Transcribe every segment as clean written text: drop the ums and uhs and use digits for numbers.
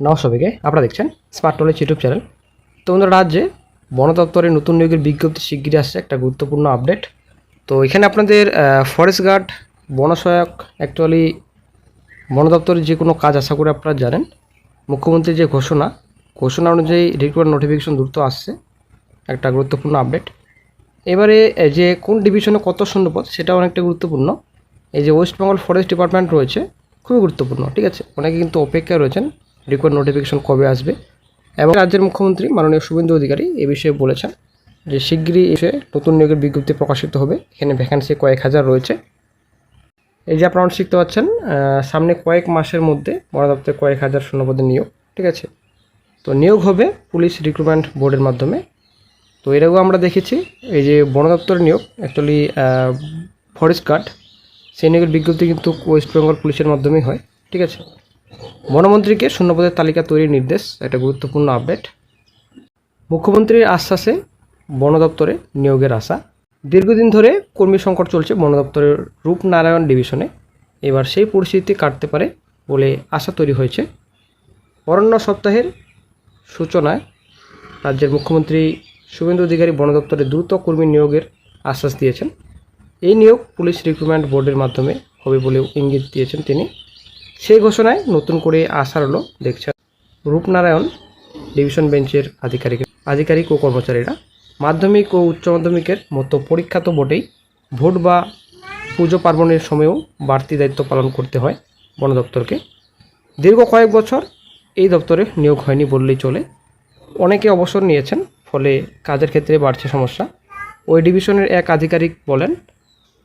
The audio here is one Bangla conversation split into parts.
সবাইকে, আপনারা দেখছেন স্মার্ট নলেজ ইউটিউব চ্যানেল। তো বন্ধুরা, রাজ্যে বন দপ্তরের নতুন নিয়োগের বিজ্ঞপ্তি শিগগিরই আসছে, একটা গুরুত্বপূর্ণ আপডেট। তো এখানে আপনাদের ফরেস্ট গার্ড, বনসহায়ক, অ্যাকচুয়ালি বন দপ্তরের যে কোনো কাজ আশা করে আপনারা জানেন। মুখ্যমন্ত্রীর যে ঘোষণা অনুযায়ী রিক্রুটমেন্ট নোটিফিকেশন দ্রুত আসছে, একটা গুরুত্বপূর্ণ আপডেট। এবারে যে কোন ডিভিশনে কত শূন্যপদ সেটা অনেকটা গুরুত্বপূর্ণ। এই যে ওয়েস্ট বেঙ্গল ফরেস্ট ডিপার্টমেন্ট রয়েছে, খুবই গুরুত্বপূর্ণ, ঠিক আছে। অনেকে কিন্তু অপেক্ষায় রয়েছেন রিক্রুটমেন্ট নোটিফিকেশন কবে আসবে। এবং রাজ্যের মুখ্যমন্ত্রী মাননীয় শুভেন্দু অধিকারী এ বিষয়ে বলেছেন যে শিগগিরই এসে নতুন নিয়োগের বিজ্ঞপ্তি প্রকাশিত হবে। এখানে ভ্যাকান্সি কয়েক হাজার রয়েছে। এই যে আপনারা শিখতে পাচ্ছেন, সামনে কয়েক মাসের মধ্যে বন দপ্তরে কয়েক হাজার শূন্যপদের নিয়োগ, ঠিক আছে। তো নিয়োগ হবে পুলিশ রিক্রুটমেন্ট বোর্ডের মাধ্যমে। তো এর আগেও আমরা দেখেছি এই যে বন দপ্তরের নিয়োগ, অ্যাকচুয়ালি ফরেস্ট গার্ড, সেই নিয়োগের বিজ্ঞপ্তি কিন্তু ওয়েস্ট বেঙ্গল পুলিশের মাধ্যমেই হয়, ঠিক আছে। বনমন্ত্রীকে শূন্যপদের তালিকা তৈরির নির্দেশ, একটা গুরুত্বপূর্ণ আপডেট। মুখ্যমন্ত্রীর আশ্বাসে বন দপ্তরে নিয়োগের আশা। দীর্ঘদিন ধরে কর্মী সংকট চলছে বন দপ্তরের রূপনারায়ণ ডিভিশনে। এবার সেই পরিস্থিতি কাটতে পারে বলে আশা তৈরি হয়েছে। অরণ্য সপ্তাহের সূচনায় রাজ্যের মুখ্যমন্ত্রী শুভেন্দু অধিকারী বন দপ্তরে দ্রুত কর্মী নিয়োগের আশ্বাস দিয়েছেন। এই নিয়োগ পুলিশ রিক্রুটমেন্ট বোর্ডের মাধ্যমে হবে বলেও ইঙ্গিত দিয়েছেন তিনি। সেই ঘোষণায় নতুন করে আশার আলো দেখছেন রূপনারায়ণ ডিভিশন বেঞ্চের আধিকারিক ও কর্মচারীরা। মাধ্যমিক ও উচ্চ মাধ্যমিকের মতো পরীক্ষা তো বটেই, ভোট বা পুজো পার্বণের সময়েও বাড়তি দায়িত্ব পালন করতে হয় বন দপ্তরকে। দীর্ঘ কয়েক বছর এই দপ্তরে নিয়োগ হয়নি বললেই চলে। অনেকে অবসর নিয়েছেন, ফলে কাজের ক্ষেত্রে বাড়ছে সমস্যা। ওই ডিভিশনের এক আধিকারিক বলেন,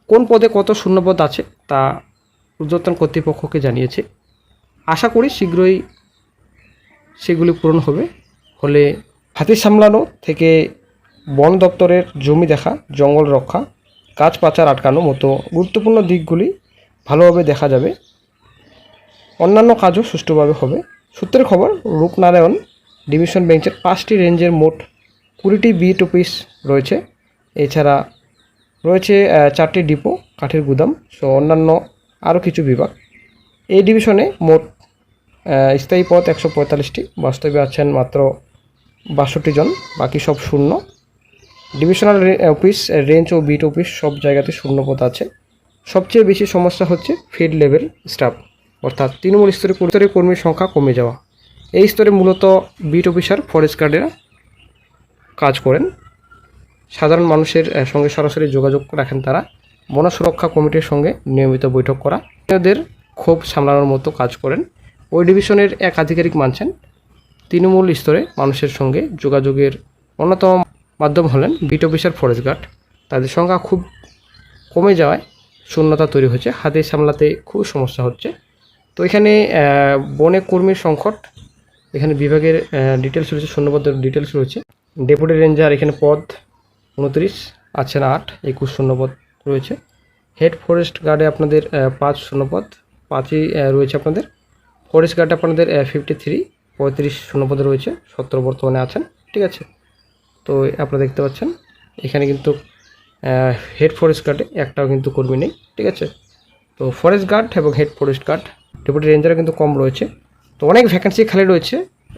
কোন পদে কত শূন্যপদ আছে তা ঊর্ধ্বতন কর্তৃপক্ষকে জানিয়েছে। আশা করি শীঘ্রই সেগুলি পূরণ হলে হাতি সামলানো থেকে বন দপ্তরের জমি দেখা, জঙ্গল রক্ষা, গাছ পাচার আটকানো মতো গুরুত্বপূর্ণ দিকগুলি ভালোভাবে দেখা যাবে। অন্যান্য কাজও সুষ্ঠুভাবে হবে। সূত্রের খবর, রূপনারায়ণ ডিভিশন বেঞ্চের 5টি রেঞ্জের মোট 20টি বিট অফিস রয়েছে। এছাড়া রয়েছে 4টি ডিপো, কাঠের গুদাম সহ অন্যান্য আরও কিছু বিভাগ। এই ডিভিশনে মোট স্থায়ী পদ 145টি, বাস্তবে আছেন মাত্র 62 জন, বাকি সব শূন্য। ডিভিশনাল অফিস, রেঞ্জ ও বিট অফিস সব জায়গাতে শূন্যপদ আছে। সবচেয়ে বেশি সমস্যা হচ্ছে ফিল্ড লেভেল স্টাফ, অর্থাৎ তৃণমূল স্তরে কর্মীর সংখ্যা কমে যাওয়া। এই স্তরে মূলত বিট অফিসার, ফরেস্ট গার্ডেরা কাজ করেন। সাধারণ মানুষের সঙ্গে সরাসরি যোগাযোগ রাখেন তারা। বন সুরক্ষা কমিটির সঙ্গে নিয়মিত বৈঠক করা, এদের ক্ষোভ সামলানোর মতো কাজ করেন। ওই ডিভিশনের এক আধিকারিক মানছেন, তৃণমূল স্তরে মানুষের সঙ্গে যোগাযোগের অন্যতম মাধ্যম হলেন বিট অফিসার, ফরেস্ট গার্ড। তাদের সংখ্যা খুব কমে যাওয়ায় শূন্যতা তৈরি হয়েছে, হাতে সামলাতে খুব সমস্যা হচ্ছে। তো এখানে বনে কর্মীর সংকট, এখানে বিভাগের ডিটেলস রয়েছে, শূন্যপদের ডিটেলস রয়েছে। ডেপুটি রেঞ্জার এখানে পদ 29 আছেন 8, 21 শূন্যপদ রয়েছে। হেড ফরেস্ট গার্ডে আপনাদের 5 শূন্যপদ, 5ই রয়েছে আপনাদের। ফরেস্ট গার্ডে আপনাদের 53, 35 শূন্যপদে রয়েছে, 17 বর্তমানে আছেন, ঠিক আছে। তো আপনারা দেখতে পাচ্ছেন এখানে কিন্তু হেড ফরেস্ট গার্ডে একটাও কিন্তু কর্মী নেই, ঠিক আছে। তো ফরেস্ট গার্ড এবং হেড ফরেস্ট গার্ড, ডেপুটি রেঞ্জারও কিন্তু কম রয়েছে। তো অনেক ভ্যাকেন্সি খালি রয়েছে।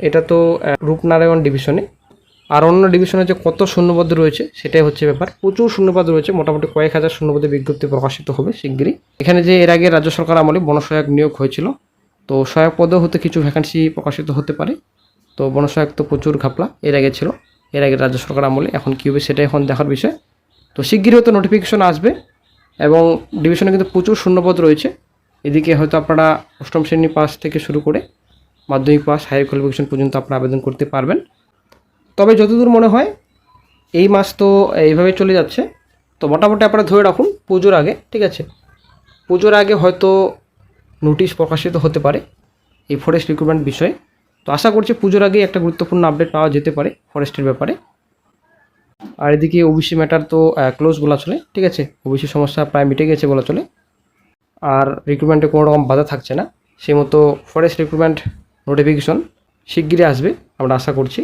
এটা তো রূপনারায়ণ ডিভিশনে। আর অন্য ডিভিশনে যে কত শূন্যপদ রয়েছে সেটাই হচ্ছে ব্যাপার। প্রচুর শূন্যপদ রয়েছে, মোটামুটি কয়েক হাজার শূন্যপদের বিজ্ঞপ্তি প্রকাশিত হবে শিগগিরই। এখানে যে এর আগে রাজ্য সরকার আমলে বনসহায়ক নিয়োগ হয়েছিল, তো সহায়ক পদেও হতে কিছু ভ্যাকেন্সি প্রকাশিত হতে পারে। তো বনসহায়ক তো প্রচুর ঘাপলা এর আগে ছিল, এর আগে রাজ্য সরকার আমলে। এখন কী হবে সেটাই এখন দেখার বিষয়। তো শিগগিরই হয়তো নোটিফিকেশন আসবে। এবং ডিভিশনে কিন্তু প্রচুর শূন্যপদ রয়েছে। এদিকে হয়তো আপনারা অষ্টম শ্রেণী পাস থেকে শুরু করে মাধ্যমিক পাস, হায়ার কোয়ালিফিকেশন পর্যন্ত আপনারা আবেদন করতে পারবেন। তবে যতদূর মনে হয় এই মাস তো এইভাবে চলে যাচ্ছে। তো মোটামুটি আপনারা ধরে রাখুন পুজোর আগে, ঠিক আছে। পুজোর আগে হয়তো নোটিশ প্রকাশিত হতে পারে এই ফরেস্ট রিক্রুটমেন্ট বিষয়ে। তো আশা করছি পুজোর আগে একটা গুরুত্বপূর্ণ আপডেট পাওয়া যেতে পারে ফরেস্টের ব্যাপারে। আর এদিকে ওবিসি ম্যাটার তো ক্লোজ বলা চলে, ঠিক আছে। ওবিসি সমস্যা প্রায় মিটে গেছে বলা চলে। আর রিক্রুটমেন্টে কোনো রকম বাধা থাকছে না। সেই মতো ফরেস্ট রিক্রুটমেন্ট নোটিফিকেশন শিগগিরই আসবে আমরা আশা করছি।